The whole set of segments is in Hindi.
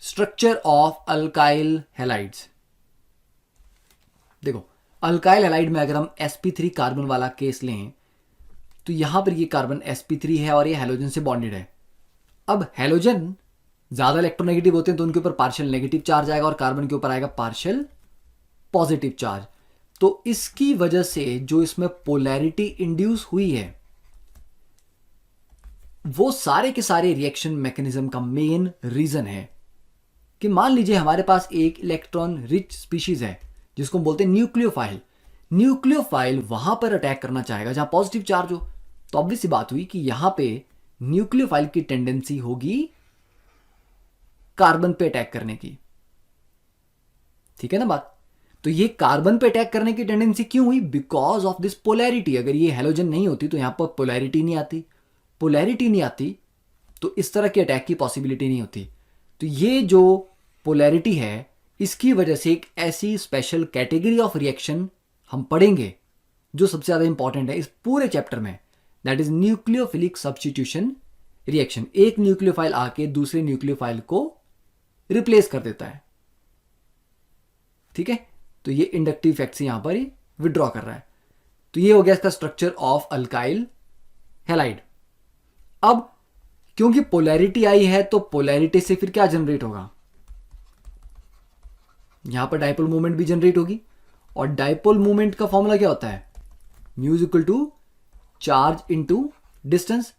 Structure of alkyl halides. देखो अल्काइल हैलाइड में अगर हम sp3 कार्बन वाला केस लें तो यहां पर ये कार्बन sp3 है और ये हैलोजन से बॉन्डेड है। अब हैलोजन ज्यादा इलेक्ट्रोनेगेटिव होते हैं तो उनके ऊपर पार्शियल नेगेटिव चार्ज आएगा और कार्बन के ऊपर आएगा पार्शियल पॉजिटिव चार्ज। तो इसकी वजह से जो इसमें पोलैरिटी इंड्यूस हुई है वो सारे के सारे रिएक्शन मैकेनिज्म का मेन रीजन है कि मान लीजिए हमारे पास एक इलेक्ट्रॉन रिच स्पीशीज है जिसको हम बोलते हैं न्यूक्लियोफाइल। न्यूक्लियोफाइल वहां पर अटैक करना चाहेगा जहां पॉजिटिव चार्ज हो। तो ऑब्वियस सी बात हुई कि यहां पे न्यूक्लियोफाइल की टेंडेंसी होगी कार्बन पे अटैक करने की। ठीक है ना बात। तो ये कार्बन पे अटैक करने की टेंडेंसी क्यों हुई? Because of this polarity. अगर ये हैलोजन नहीं होती तो यहां पर पोलैरिटी नहीं आती। पोलैरिटी नहीं आती तो इस तरह के अटैक की पॉसिबिलिटी नहीं होती। तो ये जो पोलैरिटी है इसकी वजह से एक ऐसी स्पेशल कैटेगरी ऑफ रिएक्शन हम पढ़ेंगे जो सबसे ज्यादा इंपॉर्टेंट है इस पूरे चैप्टर में, that is nucleophilic substitution reaction. एक न्यूक्लियोफाइल आके दूसरे न्यूक्लियोफाइल को रिप्लेस कर देता है। ठीक है, तो ये इंडक्टिव इफेक्ट से यहां पर विड्रॉ कर रहा है। तो ये हो गया इसका स्ट्रक्चर ऑफ अल्काइल हैलाइड। अब क्योंकि पोलैरिटी आई है तो पोलैरिटी से फिर क्या जनरेट होगा? यहां पर डाइपोल मूवमेंट भी जनरेट होगी और डाइपोल मूवमेंट का फॉर्मूला क्या होता है? Mu is equal to charge into distance.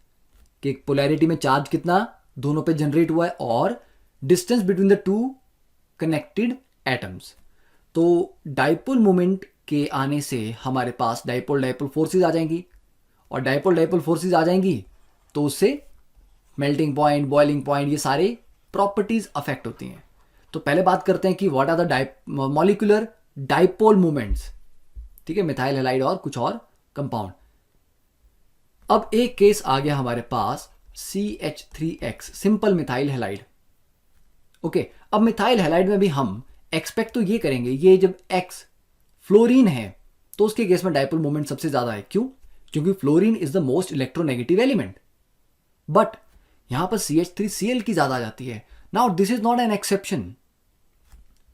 कि पोलैरिटी में चार्ज कितना दोनों पे जनरेट हुआ है और distance between the two connected atoms. तो डाइपोल मूवमेंट के आने से हमारे पास डाइपोल डाइपोल फोर्सेस आ जाएंगी और डाइपोल डाइपोल फोर्सेस आ जाएंगी तो उससे मेल्टिंग पॉइंट, बॉइलिंग पॉइंट, ये सारे प्रॉपर्टीज अफेक्ट होती हैं। तो पहले बात करते हैं कि what are the molecular dipole movements. ठीक है, मिथाइल हैलाइड और कुछ और कंपाउंड। अब एक केस आ गया हमारे पास CH3X, simple methyl halide. Okay, अब मिथाइल हैलाइड में भी हम एक्सपेक्ट तो ये करेंगे, ये जब X फ्लोरीन है तो उसके केस में डाइपोल मूवमेंट सबसे ज्यादा है। क्यों? क्योंकि fluorine is the most electronegative element. But यहां पर CH3Cl की ज्यादा आ जाती है। Now this is not an exception.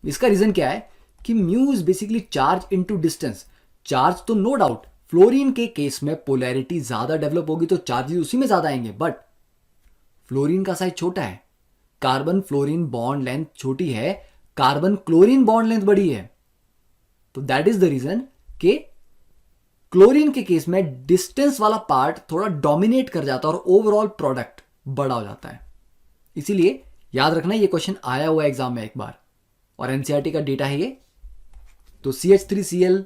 इसका रीजन क्या है कि mu is basically charge into distance. Charge तो नो डाउट फ्लोरीन के केस में पोलैरिटी ज्यादा डेवलप होगी तो चार्जेस उसी में ज्यादा आएंगे, बट फ्लोरीन का साइज छोटा है। कार्बन फ्लोरीन बॉन्ड लेंथ छोटी है, कार्बन क्लोरीन बॉन्ड लेंथ बड़ी है। तो दैट इज द रीजन कि क्लोरीन के केस में डिस्टेंस वाला पार्ट थोड़ा डोमिनेट कर जाता है और ओवरऑल प्रोडक्ट बड़ा हो जाता है। इसीलिए याद रखना ये क्वेश्चन आया हुआ है एग्जाम में एक बार और एनसीईआरटी का डेटा है ये। तो CH3Cl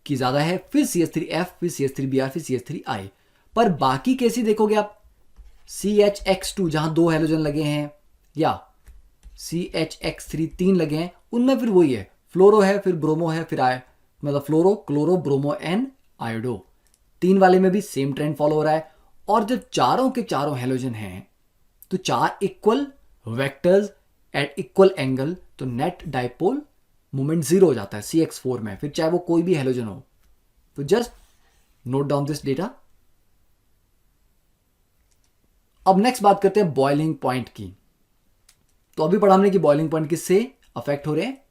की ज्यादा है, फिर CH3F, फिर CH3Br, फिर CH3I। पर बाकी कैसी देखोगे आप, CHX2 जहां दो हैलोजन लगे हैं या CHX3 तीन लगे हैं, उनमें फिर वही है, फ्लोरो है, फिर ब्रोमो है, फिर मतलब फ्लोरो, क्लोरो, ब्रोमो एंड आयोडो। तीन वाले में भी सेम ट्रेंड फॉलो हो रहा है। और जब चारों के चारों हैलोजन हैं तो चार equal vectors at equal angle, तो नेट डाइपोल मोमेंट जीरो हो जाता है CX4 में, फिर चाहे वो कोई भी हैलोजन हो। तो just note down this data. अब नेक्स्ट बात करते हैं बॉइलिंग पॉइंट की। तो अभी पढ़ा हमने कि बॉइलिंग पॉइंट किससे अफेक्ट हो रहे हैं?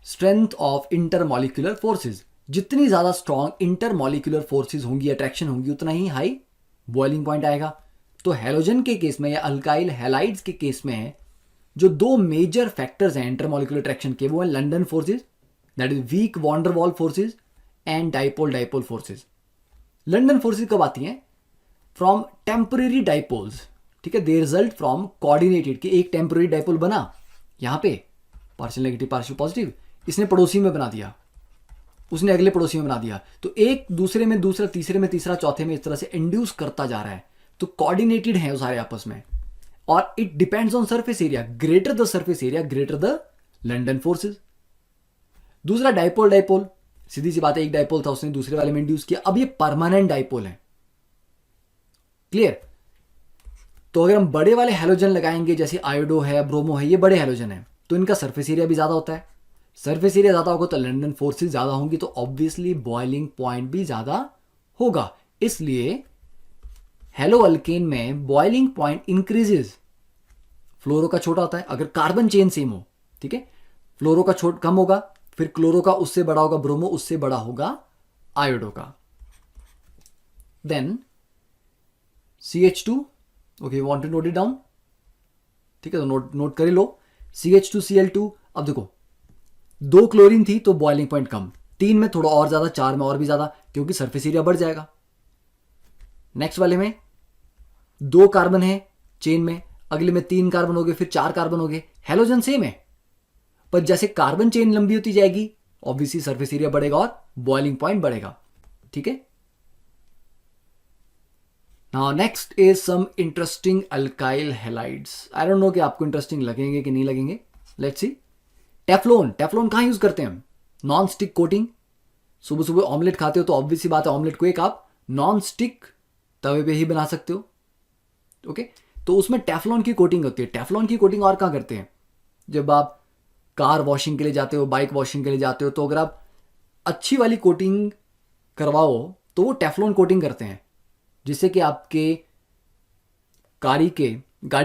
Strength of intermolecular forces. जितनी ज्यादा स्ट्रॉन्ग इंटरमॉलिक्यूलर फोर्सेस होंगी, अट्रैक्शन होंगी, उतना ही हाई बॉइलिंग पॉइंट आएगा। तो हैलोजन के केस में या अल्काइल हैलाइड्स के केस में जो दो मेजर फैक्टर्स हैं इंटरमॉलिक्यूलर अट्रैक्शन के, वो है London forces, that is weak van der Waals forces, and dipole dipole forces. London forces कब आती हैं? From temporary dipoles. ठीक है, दे रिजल्ट फ्रॉम कोऑर्डिनेटेड, कि एक टेम्पररी डाइपोल बना यहां पे, पार्शियल नेगेटिव पार्शियल पॉजिटिव, इसने पड़ोसी में बना दिया, उसने अगले पड़ोसी में बना दिया, तो एक दूसरे में दूसरा, तीसरे में तीसरा, चौथे में इस तरह से इंड्यूस करता जा रहा है। तो कोऑर्डिनेटेड है वो सारे आपस में और it depends on surface area. Greater the surface area greater the London forces. दूसरा डाइपोल डाइपोल, सीधी सी बात है, एक डाइपोल था उसने दूसरे वाले में इंड्यूस किया, अब ये परमानेंट डाइपोल है। क्लियर? तो अगर हम बड़े वाले हैलोजन लगाएंगे जैसे आयोडो है, ब्रोमो है, ये बड़े हैलोजन है, तो इनका सरफेस एरिया भी ज्यादा होता है। सरफेस एरिया ज्यादा होगा तो लंडन फोर्सेस ज्यादा होंगी, तो ऑब्वियसली बॉइलिंग पॉइंट भी ज्यादा होगा। इसलिए हेलो अल्केन में बॉइलिंग पॉइंट इंक्रीजेस फ्लोरो का छोटा होता है। अगर कार्बन चेन सेम हो, ठीक है, फ्लोरो का छोट कम होगा, फिर क्लोरो का उससे बड़ा होगा, ब्रोमो उससे बड़ा होगा आयोडो का। Then CH2, okay, want to note it down, ठीक है, तो नोट कर ही लो। CH2Cl2, अब देखो 2 क्लोरीन थी तो बॉइलिंग पॉइंट कम, 3 में थोड़ा और ज्यादा, 4 में और भी ज्यादा, क्योंकि सरफेस एरिया बढ़ जाएगा। नेक्स्ट वाले में 2 कार्बन है चेन में, अगले में 3 कार्बन हो गए, फिर 4 कार्बन हो गए, हेलोजन सेम है, पर जैसे कार्बन चेन लंबी होती जाएगी ऑब्वियसली सरफेस एरिया बढ़ेगा और बॉइलिंग पॉइंट बढ़ेगा, ठीक है। Now next is some interesting alkyl halides. I don't know कि आपको इंटरेस्टिंग लगेंगे कि नहीं लगेंगे, लेट्स सी। टेफ्लॉन, टेफ्लॉन कहां यूज करते हैं हम? Non stick coating. सुबह सुबह ऑमलेट खाते हो तो ऑब्वियस सी बात है, ऑमलेट को एक आप नॉन स्टिक तवे पे ही बना सकते हो, ओके, तो उसमें टेफ्लॉन की कोटिंग होती है। टेफ्लॉन की कोटिंग और कहां करते हैं? जब आप कार वॉशिंग के लिए जाते हो, बाइक वॉशिंग के लिए जाते हो, तो अगर आप अच्छी वाली कोटिंग करवाओ तो वो टेफ्लॉन कोटिंग करते हैं, जिससे कि आपके गाड़ी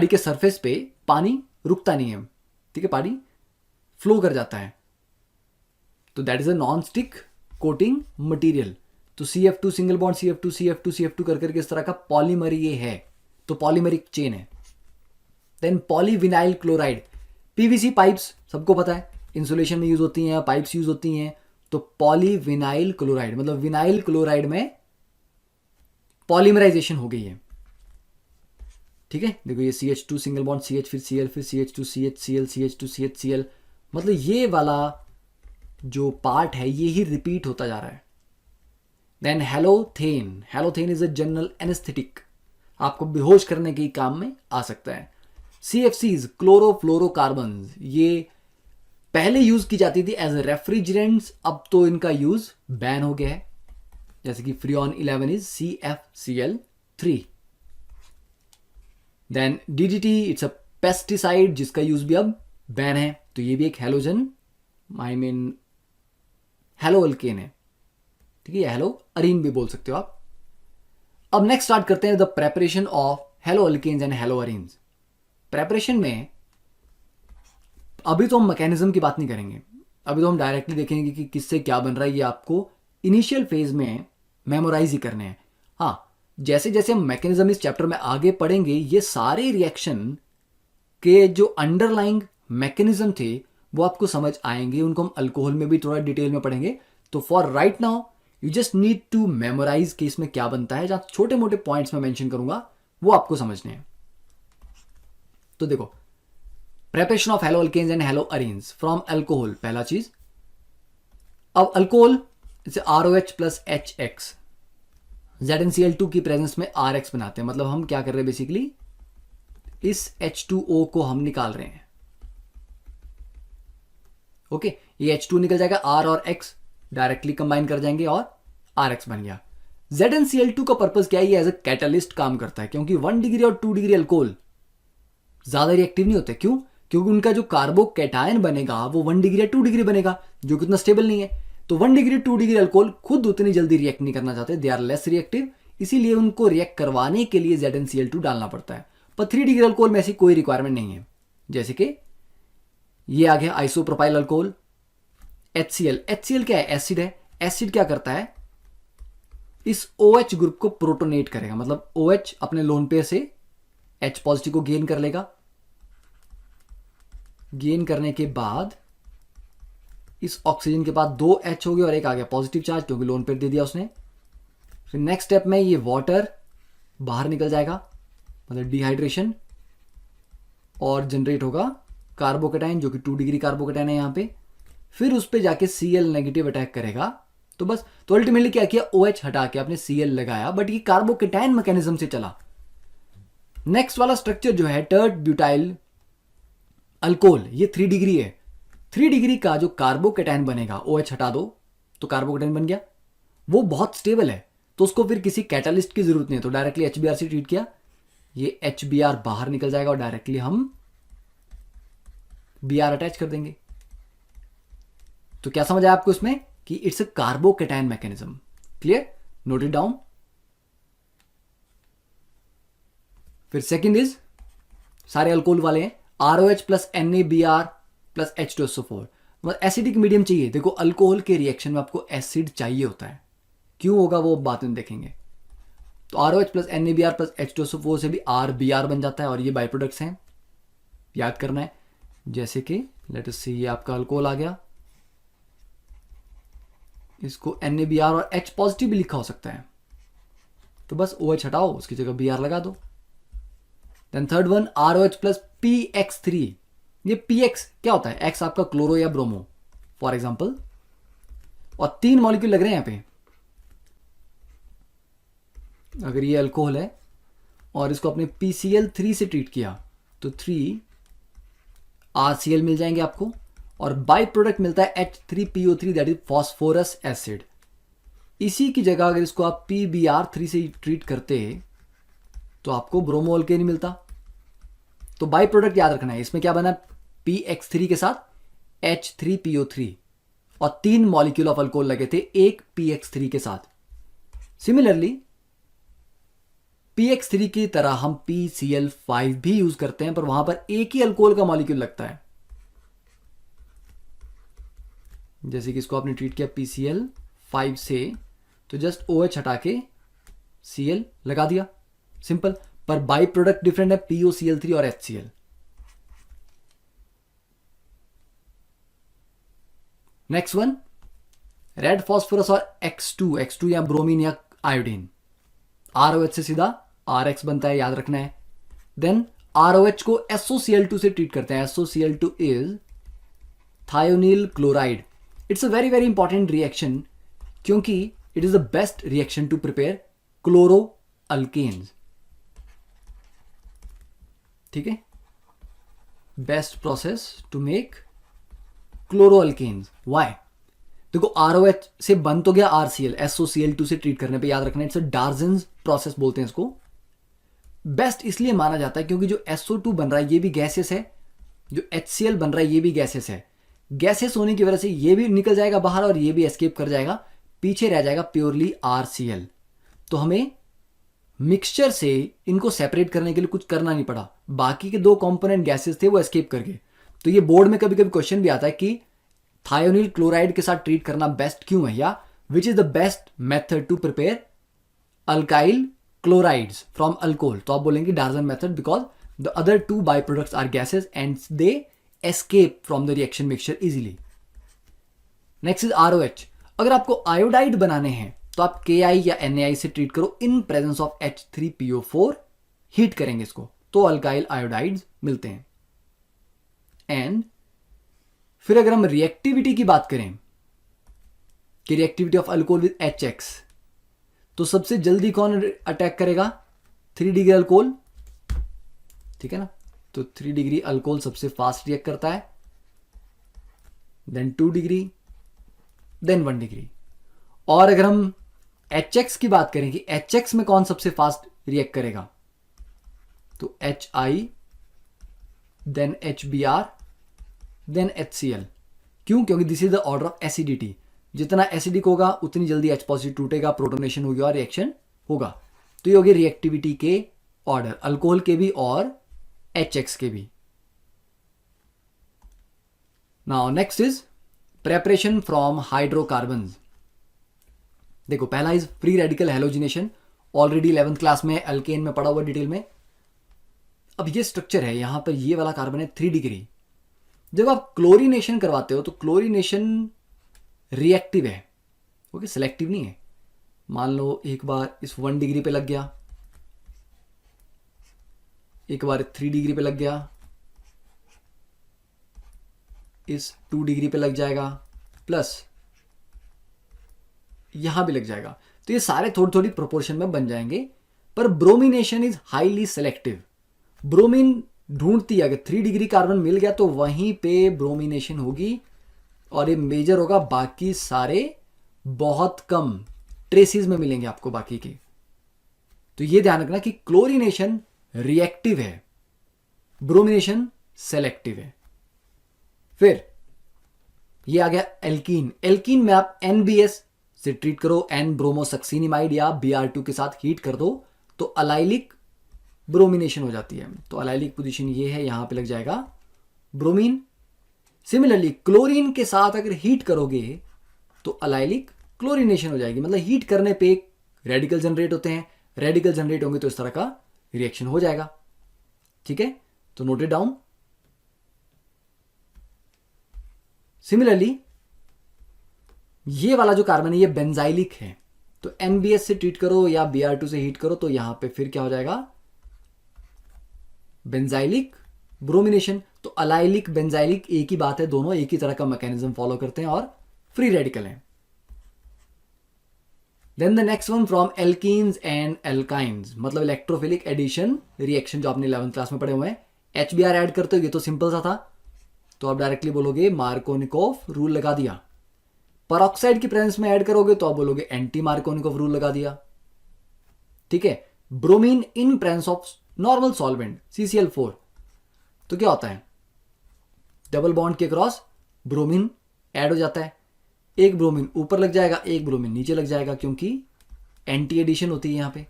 के सरफेस पे पानी रुकता नहीं है, ठीक है, पानी फ्लो कर जाता है, तो that is a non stick coating material. तो CF2 single bond CF2 CF2 CF2 कर करके इस तरह का पॉलीमर ये है, तो पॉलीमरिक चेन है। Then polyvinyl chloride, PVC pipes सबको पता है इंसुलेशन में यूज होती हैं, पाइप्स यूज होती हैं, तो पॉलीविनाइल क्लोराइड मतलब विनाइल क्लोराइड में पॉलीमराइजेशन हो गई है, ठीक है। देखो ये CH2 सिंगल बॉन्ड CH, फिर Cl, फिर CH2 CH Cl, CH2 CH Cl, मतलब ये वाला जो पार्ट है ये ही रिपीट होता जा रहा है। Then halothane, halothane is a general anaesthetic, आपको बेहोश करने के काम में आ सकता है। CFCs, क्लोरोफ्लोरोकार्बन, ये पहले यूज की जाती थी एज रेफ्रिजरेंट्स, अब तो इनका यूज बैन हो गया है, जैसे कि Freon 11 is CFCl3। Then DDT, it's a pesticide जिसका यूज भी अब बैन है, तो ये भी एक हेलोजन हेलो अल्केन है, ठीक है, हेलो अरीन भी बोल सकते हो आप। अब नेक्स्ट स्टार्ट करते हैं the preparation of halo alkanes and halo arenes. Preparation में अभी तो हम मैकेनिज्म की बात नहीं करेंगे, अभी तो हम डायरेक्टली देखेंगे कि किससे क्या बन रहा है, ये आपको इनिशियल फेज में मेमोराइज ही करने हैं। हाँ, जैसे जैसे हम मैकेनिज्म इस चैप्टर में आगे पढ़ेंगे, ये सारे रिएक्शन के जो अंडरलाइंग मैकेनिज्म थे वो आपको समझ आएंगे, उनको हम अल्कोहल में भी थोड़ा डिटेल में पढ़ेंगे। तो for right now you just need to memorise कि इसमें क्या बनता है, जहां छोटे मोटे पॉइंट्स में मेंशन करूंगा वो आपको समझने हैं। तो देखो, preparation of halo alkanes and halo arenes from alcohol, पहला चीज। अब अल्कोहल जैसे ROH प्लस HX, ZnCl2 की प्रेजेंस में RX बनाते हैं, मतलब हम क्या कर रहे हैं बेसिकली, इस H2O को हम निकाल रहे हैं, ओके, ये H2 निकल जाएगा, R और X डायरेक्टली कंबाइन कर जाएंगे और RX बन गया। ZnCl2 का पर्पस क्या है, ये एज अ कैटलिस्ट काम करता है, क्योंकि 1 डिग्री और 2 डिग्री अल्कोहल ज्यादा रिएक्टिव नहीं होते। क्यों? क्योंकि उनका जो कार्बोकैटायन बनेगा वो 1 डिग्री या 2 डिग्री बनेगा, जो कि उतना स्टेबल नहीं है। तो 1 डिग्री 2 डिग्री अल्कोहल खुद उतनी जल्दी रिएक्ट नहीं करना चाहते, दे आर लेस रिएक्टिव, इसीलिए उनको रिएक्ट करवाने के लिए ZnCl2 डालना पड़ता है। पर 3 डिग्री अल्कोहल में ऐसी कोई रिक्वायरमेंट नहीं है, जैसे कि ये आ गया आइसोप्रोपाइल अल्कोहल HCl। HCl क्या है? एसिड है। एसिड क्या करता है, इस OH ग्रुप को प्रोटोनेट करेगा, मतलब OH अपने लोन पेयर से H पॉजिटिव को गेन कर लेगा, गेन करने के बाद इस ऑक्सीजन के बाद 2 H हो गए और एक आ गया पॉजिटिव चार्ज, क्योंकि लोन पेयर दे दिया उसने। फिर नेक्स्ट स्टेप में ये वाटर बाहर निकल जाएगा, मतलब डिहाइड्रेशन, और जनरेट होगा कार्बोकैटायन, जो कि 2 डिग्री कार्बोकैटायन है यहाँ पे। फिर उस पे जाके Cl नेगेटिव अटैक करेगा, तो बस, तो अल्टीमेटली क्या किया, OH हटा के आपने Cl लगाया, बट ये कार्बोकैटायन मैकेनिज्म से चला। नेक्स्ट वाला स्ट्रक्चर जो है टर्ट ब्यूटाइल अल्कोहल, ये 3 डिग्री है। 3 डिग्री का जो कार्बोकैटायन बनेगा, OH हटा दो तो कार्बोकैटायन बन गया, वो बहुत स्टेबल है, तो उसको फिर किसी कैटालिस्ट की जरूरत नहीं है, तो डायरेक्टली HBr से ट्रीट किया, ये HBr बाहर निकल जाएगा और डायरेक्टली हम Br अटैच कर देंगे। तो क्या समझ आया आपको इसमें कि it's a carbocation mechanism. Clear? Note it down. फिर सेकंड इज, सारे अल्कोहल वाले हैं, ROH plus NaBr plus H2SO4, मतलब एसिडिक मीडियम चाहिए। देखो अल्कोहल के रिएक्शन में आपको एसिड चाहिए होता है, क्यों होगा वो बाद में देखेंगे। तो ROH plus NaBr plus H2SO4 से भी RBr बन जाता है और ये बाई प्रोडक्ट्स हैं, याद करना है। जैसे कि लेट अस सी, ये आपका अल्कोहल आ गया, इसको NaBr और H पॉजिटिव भी लिखा हो सकता है, तो बस OH हटाओ, उसकी जगह Br लगा दो। Then third one ROH plus PX3। ये PX क्या होता है? X आपका क्लोरो या ब्रोमो फॉर एग्जाम्पल, और 3 मॉलिक्यूल लग रहे हैं यहां पे। अगर ये अल्कोहल है और इसको आपने PCl3 से ट्रीट किया तो 3 RCl मिल जाएंगे आपको, और बाई प्रोडक्ट मिलता है H3PO3 that is phosphorous acid. इसी की जगह अगर इसको आप PBr3 से ट्रीट करते तो आपको ब्रोमो अल्केन मिलता। तो बाई प्रोडक्ट याद रखना है, इसमें क्या बना? PX3 के साथ H3PO3 और 3 मॉलिक्यूल ऑफ अल्कोहल लगे थे एक PX3 के साथ। सिमिलरली PX3 की तरह हम PCl5 भी यूज करते हैं, पर वहां पर एक ही अल्कोहल का मॉलिक्यूल लगता है। जैसे कि इसको आपने ट्रीट किया PCl5 से, तो जस्ट OH हटा के Cl लगा दिया, सिंपल। पर बाई प्रोडक्ट डिफरेंट है, POCl3 और HCl। Next one red phosphorus और X2 या ब्रोमीन या आयोडीन। ROH से सीधा RX बनता है, याद रखना है। देन ROH को SOCl2 से ट्रीट करते हैं। SOCl2 is thionyl chloride. It's a very very important reaction, क्योंकि it is the best reaction to prepare chloro alkanes. ठीक है, best process to make chloro alkanes. Why? देखो ROH से बन तो गया RCl, SOCl2 से ट्रीट करने पे, याद रखना इट्स अ डार्जन्स प्रोसेस बोलते हैं इसको। बेस्ट इसलिए माना जाता है क्योंकि जो SO2 बन रहा है ये भी गैसेस है, जो HCl बन रहा है ये भी गैसेस है। गैसेस होने की वजह से ये भी निकल जाएगा बाहर और ये भी एस्केप कर जाएगा, पीछे रह जाएगा प्योरली RCl। तो हमें मिक्सचर से इनको सेपरेट करने के लिए कुछ करना नहीं पड़ा, बाकी के 2 कंपोनेंट गैसेस थे वो एस्केप कर गए। तो ये बोर्ड में कभी कभी क्वेश्चन भी आता है कि थायोनील क्लोराइड के साथ ट्रीट करना बेस्ट क्यों है, या which is the best method to prepare alkyl chlorides from alcohol. तो आप बोलेंगे Darzens method, because the other 2 by products are gases and they escape from the reaction mixture easily. Next is ROH। अगर आपको आयोडाइड बनाने हैं तो आप KI या NaI से ट्रीट करो in presence of H3PO4, heat करेंगे इसको तो अल्काइल आयोडाइड्स मिलते हैं। एंड फिर अगर हम रिएक्टिविटी की बात करें कि reactivity of alcohol with HX, तो सबसे जल्दी कौन अटैक करेगा? 3 डिग्री अल्कोहल, ठीक है ना। तो 3 डिग्री अल्कोहल सबसे फास्ट रिएक्ट करता है, देन 2 डिग्री, देन 1 डिग्री। और अगर हम HX की बात करें कि HX में कौन सबसे फास्ट रिएक्ट करेगा, तो HI, then HBr, then HCl। क्यों? क्योंकि this is the order of acidity. जितना एसिडिक होगा उतनी जल्दी H पॉजिटिव टूटेगा, प्रोटोनेशन होगी और रिएक्शन होगा। तो ये होगी रिएक्टिविटी के ऑर्डर, अल्कोहल के भी और HX के भी। Now next is preparation from hydrocarbons. देखो पहला is free radical halogenation, already 11th class में अल्केन में पढ़ा हुआ डिटेल में। अब ये स्ट्रक्चर है, यहां पर ये वाला कार्बन है 3 डिग्री। जब आप क्लोरीनेशन करवाते हो तो क्लोरीनेशन रिएक्टिव है, ओके, सिलेक्टिव नहीं है। मान लो एक बार इस 1 डिग्री पे लग गया, एक बार 3 डिग्री पे लग गया, इस 2 डिग्री पे लग जाएगा, प्लस यहां भी लग जाएगा। तो ये सारे थोड़ी थोड़ी प्रोपोर्शन में बन जाएंगे। पर bromination is highly selective. Bromine ढूंढती है, अगर 3 डिग्री कार्बन मिल गया तो वहीं पे ब्रोमिनेशन होगी और ये मेजर होगा, बाकी सारे बहुत कम ट्रेसिस में मिलेंगे आपको बाकी के। तो ये ध्यान रखना कि क्लोरीनेशन रिएक्टिव है, ब्रोमिनेशन सेलेक्टिव है। फिर ये आ गया एल्कीन। एल्कीन में आप NBS से ट्रीट करो, N ब्रोमोसक्सिनिमाइड या Br2 के साथ हीट कर दो तो अलाइलिक ब्रोमिनेशन हो जाती है। तो अलाइलिक पोजीशन ये है, यहां पे लग जाएगा ब्रोमीन। सिमिलरली क्लोरीन के साथ अगर हीट करोगे तो अलाइलिक क्लोरीनेशन हो जाएगी, मतलब हीट करने पे एक रेडिकल जनरेट होते हैं, रेडिकल जनरेट होंगे तो इस तरह का रिएक्शन हो जाएगा। ठीक है, तो नोट इट डाउन। सिमिलरली ये वाला जो कार्बन है ये बेंजाइलिक है, तो NBS से ट्रीट करो या Br2 से हीट करो तो यहां पे फिर क्या हो जाएगा, बेंजाइलिक ब्रोमिनेशन। तो अलाइलिक बेंजाइलिक एक ही बात है, दोनों एक ही तरह का मैकेनिज्म फॉलो करते हैं और फ्री रेडिकल हैं। Then the next one from alkenes and alkynes, मतलब इलेक्ट्रोफिलिक एडिशन रिएक्शन जो आपने 11th क्लास में पढ़े हुए हैं। HBr ऐड करते हो, ये तो सिंपल सा था, तो आप डायरेक्टली बोलोगे मार्कोनिकोव रूल लगा दिया। परऑक्साइड की प्रेजेंस में ऐड करोगे तो आप बोलोगे एंटी मार्कोनिकोव रूल लगा दिया। ठीक है, bromine in presence of normal solvent CCl4, तो क्या होता है, डबल बॉन्ड के क्रॉस ब्रोमीन ऐड हो जाता है, एक ब्रोमीन ऊपर लग जाएगा, एक ब्रोमीन नीचे लग जाएगा, क्योंकि एंटी एडिशन होती है यहां पे।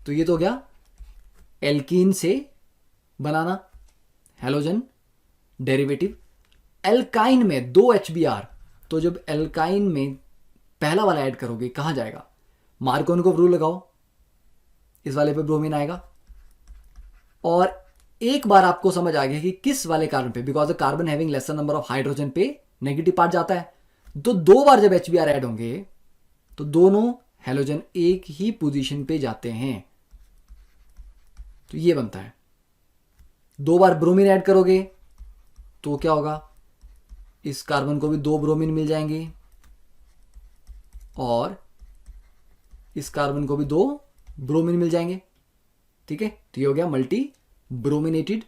तो ये तो हो गया एल्कीन से बनाना हैलोजन डेरिवेटिव। एल्काइन में 2 HBr, तो जब एल्काइन में पहला वाला ऐड करोगे कहां जाएगा, मार्कोनिकोव रूल लगाओ, इस वाले पे ब्रोमीन आएगा। और एक बार आपको समझ आ गया कि किस वाले कार्बन पे, because the carbon having laser number of hydrogen पे नेगेटिव पार्ट जाता है, तो 2 बार जब HBr ऐड होंगे तो दोनों हैलोजन एक ही पोजीशन पे जाते हैं, तो ये बनता है। 2 बार ब्रोमीन ऐड करोगे तो क्या होगा, इस कार्बन को भी 2 ब्रोमीन मिल जाएंगे और इस कार्बन को भी 2 ब्रोमीन मिल जाएंगे। ठीक है, तो ये हो गया multi brominated.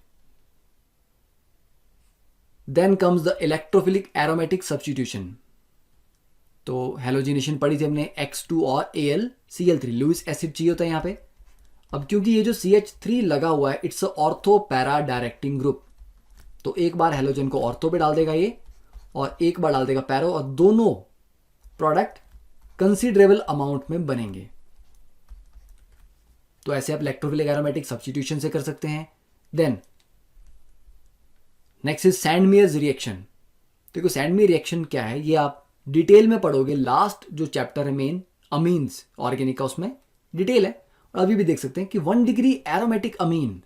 Then comes the electrophilic aromatic substitution. तो हेलोजिनेशन पढ़ी थी हमने, X2 और AlCl3, लुईस एसिड चाहिए होता है यहां पे। अब क्योंकि ये जो CH3 लगा हुआ है, it's ortho para directing group, तो एक बार हेलोजन को ऑर्थो पे डाल देगा ये और एक बार डाल देगा पैरो, और दोनों प्रोडक्ट कंसिडरेबल अमाउंट में बनेंगे। तो ऐसे आप इलेक्ट्रोफिलिक एरोमेटिक सब्स्टिट्यूशन से कर सकते हैं। Then next is Sandmeyer's reaction. देखो सैंडमेयर रिएक्शन क्या है, ये आप डिटेल में पढ़ोगे, लास्ट जो चैप्टर है मेन अमीन्स ऑर्गेनिक का, उसमें डिटेल है। और अभी भी देख सकते हैं कि 1 डिग्री एरोमेटिक अमीन,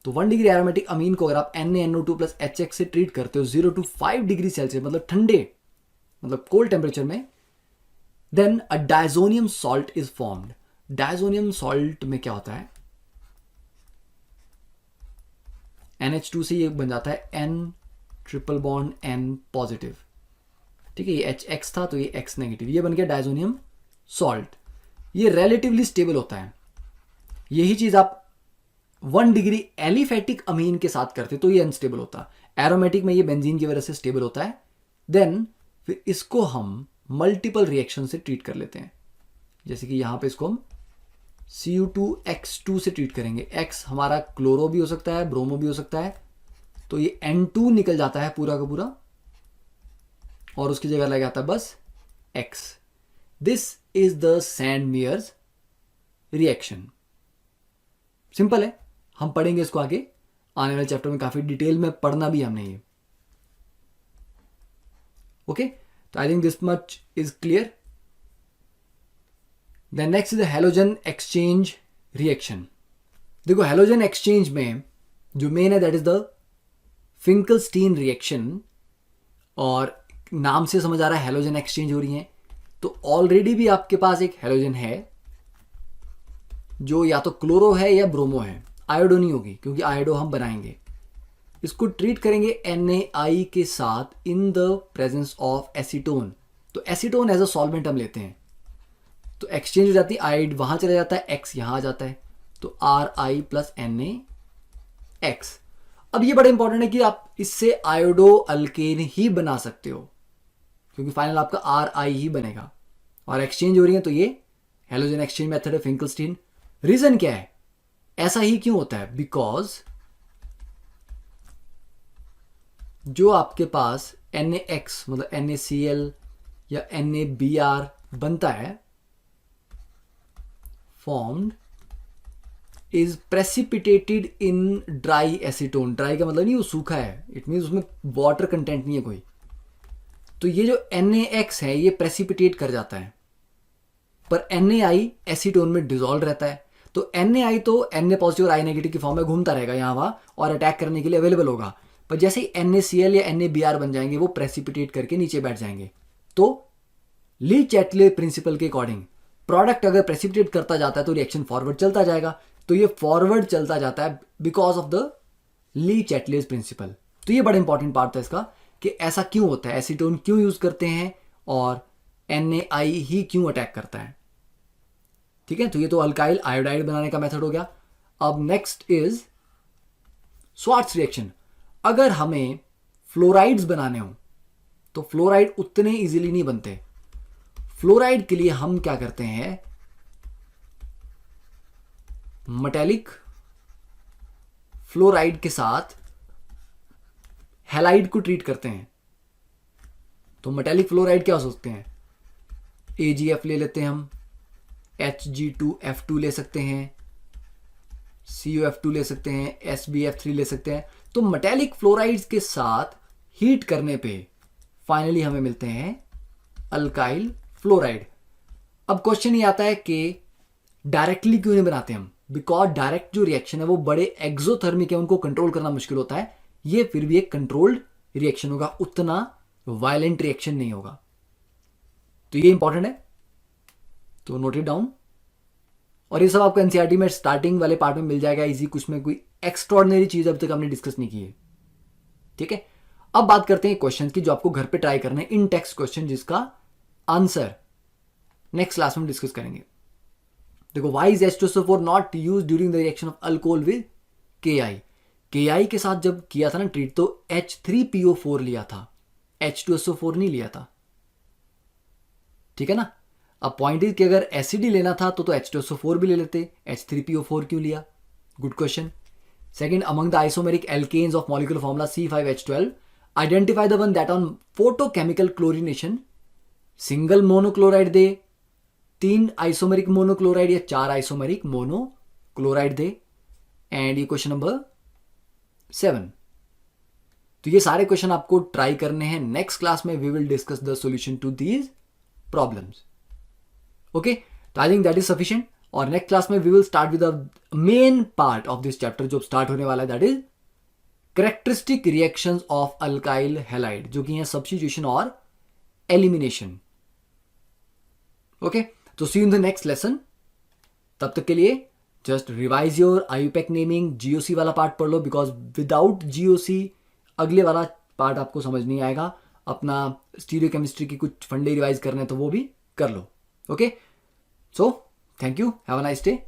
तो 1 डिग्री एरोमेटिक अमीन को अगर आप NaNO2 + HX से ट्रीट करते हो 0 to 5 डिग्री सेल्सियस, मतलब ठंडे, मतलब कोल्ड टेम्परेचर में, then a diazonium salt is formed. Diazonium salt में क्या होता है, NH2 से ये बन जाता है N triple bond N positive. ठीक है, ये HX था तो ये X नेगेटिव, ये बन गया डायजोनियम सॉल्ट। ये रिलेटिवली स्टेबल होता है। यही चीज आप 1 डिग्री एलिफेटिक अमीन के साथ करते तो ये अनस्टेबल होता। एरोमेटिक में ये बेंजीन की वजह से स्टेबल होता है। देन फिर इसको हम मल्टीपल रिएक्शन से ट्रीट कर लेते हैं, जैसे कि यहां पे इसको हम Cu2X2 से ट्रीट करेंगे। X हमारा क्लोरो भी हो सकता है, ब्रोमो भी हो सकता है, तो ये N2 निकल जाता है पूरा का पूरा और उसकी जगह लग जाता है बस X। This is the Sandmeyer's reaction. Simple है, हम पढ़ेंगे इसको आगे आने वाले चैप्टर में, काफी डिटेल में पढ़ना भी हमने ये। ओके, तो I think this much is clear. Then next is the halogen exchange reaction. देखो हैलोजन एक्सचेंज में जो मेन है that is the Finkelstein reaction, और नाम से समझ आ रहा है हैलोजन एक्सचेंज हो रही है। तो ऑलरेडी भी आपके पास एक हैलोजन है जो या तो क्लोरो है या ब्रोमो है, आयोडो नहीं होगी क्योंकि आयोडो हम बनाएंगे। इसको ट्रीट करेंगे NaI के साथ in the presence of acetone. तो एसीटोन एज अ सॉल्वेंट हम लेते हैं, तो एक्सचेंज हो जाती है, आइड वहां चला जाता है, X यहां आ जाता है, तो Ri + NaX। अब ये बड़ा इंपॉर्टेंट है कि आप इससे आयोडो अल्केन ही बना सकते हो क्योंकि फाइनल आपका Ri ही बनेगा और एक्सचेंज हो रही है, तो ये हैलोजन एक्सचेंज मेथड है फिंकलस्टीन। रीजन क्या है, ऐसा ही क्यों होता है, बिकॉज जो आपके पास NaX मतलब NaCl या NaBr बनता है formed is precipitated in dry acetone. Dry का मतलब नहीं वो सूखा है, इट मीन्स उसमें वाटर कंटेंट नहीं है कोई. तो ये जो NaX है ये प्रेसिपिटेट कर जाता है, पर NaI एसीटोन में डिजोल्व रहता है. तो NaI तो Na पॉजिटिव और I नेगेटिव की फॉर्म में घूमता रहेगा यहाँ वहाँ और अटैक करने के लिए अवेलेबल होगा, पर जैसे ही NaCl या NaBr बन जाएंगे वो प्रेसिपिटेट करके नीचे बैठ जाएंगे. तो ली चैटले प्रिंसिपल के अकॉर्डिंग प्रोडक्ट अगर प्रेसिपिटेट करता जाता है तो रिएक्शन फॉरवर्ड चलता जाएगा. तो ये फॉरवर्ड चलता जाता है because of the Le Chatelier principle. तो ये बड़ा इंपॉर्टेंट पार्ट था इसका कि ऐसा क्यों होता है, एसीटोन क्यों यूज करते हैं और NaI ही क्यों अटैक करता है. ठीक है, तो ये तो अल्काइल आयोडाइड बनाने का मेथड हो गया. अब नेक्स्ट इज स्वार्ट्स रिएक्शन. अगर हमें फ्लोराइड्स बनाने हो तो फ्लोराइड उतने इजीली नहीं बनते. फ्लोराइड के लिए हम क्या करते हैं, मेटालिक फ्लोराइड के साथ हैलाइड को ट्रीट करते हैं. तो मेटालिक फ्लोराइड क्या हो सकते हैं, AgF ले लेते हैं हम, Hg2F2 ले सकते हैं, CuF2 ले सकते हैं, SbF3 ले सकते हैं. तो मेटालिक फ्लोराइड्स के साथ हीट करने पे फाइनली हमें मिलते हैं अल्काइल फ्लोराइड. अब क्वेश्चन ये आता है कि डायरेक्टली क्यों नहीं बनाते हम, बिकॉज डायरेक्ट जो रिएक्शन है वो बड़े एक्सोथर्मिक है, उनको कंट्रोल करना मुश्किल होता है. ये फिर भी एक कंट्रोल्ड रिएक्शन होगा, उतना वायलेंट रिएक्शन नहीं होगा. तो ये इंपॉर्टेंट है, तो नोट इट डाउन. और ये सब आपको एनसीईआरटी में स्टार्टिंग वाले पार्ट में मिल जाएगा इजी, कुछ में कोई एक्स्ट्रॉर्डिनरी चीज अभी तक हमने डिस्कस नहीं की है. ठीक है, अब बात करते हैं क्वेश्चन की जो आपको घर पे ट्राई करना है, इन टेक्स्ट क्वेश्चन जिसका आंसर नेक्स्ट क्लास में डिस्कस करेंगे. देखो, why is H2SO4 not use during the reaction of alcohol with KI. KI के साथ जब किया था ना ट्रीट तो H3PO4 लिया था, H2SO4 नहीं लिया था. ठीक है ना. अब पॉइंट इज कि अगर एसिडी लेना था तो H2SO4 भी ले लेते, H3PO4 क्यों लिया. Good question. Second, among the isomeric alkanes of molecular formula C5H12 identify the one that on photochemical chlorination single monochloride दे, 3 आइसोमेरिक मोनोक्लोराइड या 4 आइसोमेरिक मोनोक्लोराइड दे. एंड ये क्वेश्चन नंबर 7. तो ये सारे क्वेश्चन आपको ट्राई करने हैं. नेक्स्ट क्लास में we will discuss the solution to these problems. Okay, तो I think that is sufficient. और नेक्स्ट क्लास में we will start with the main part of this chapter जो स्टार्ट होने वाला है, that is characteristic reactions of alkyl halide, जो कि है सब्स्टिट्यूशन और एलिमिनेशन. ओके, तो see you in the next lesson. तब तक के लिए just revise your IUPAC naming, GOC वाला पार्ट पढ़ लो, बिकॉज विदाउट GOC अगले वाला पार्ट आपको समझ नहीं आएगा. अपना स्टीरियोकेमिस्ट्री की कुछ फंडे रिवाइज करने हैं तो वो भी कर लो. Okay, so thank you, have a nice day.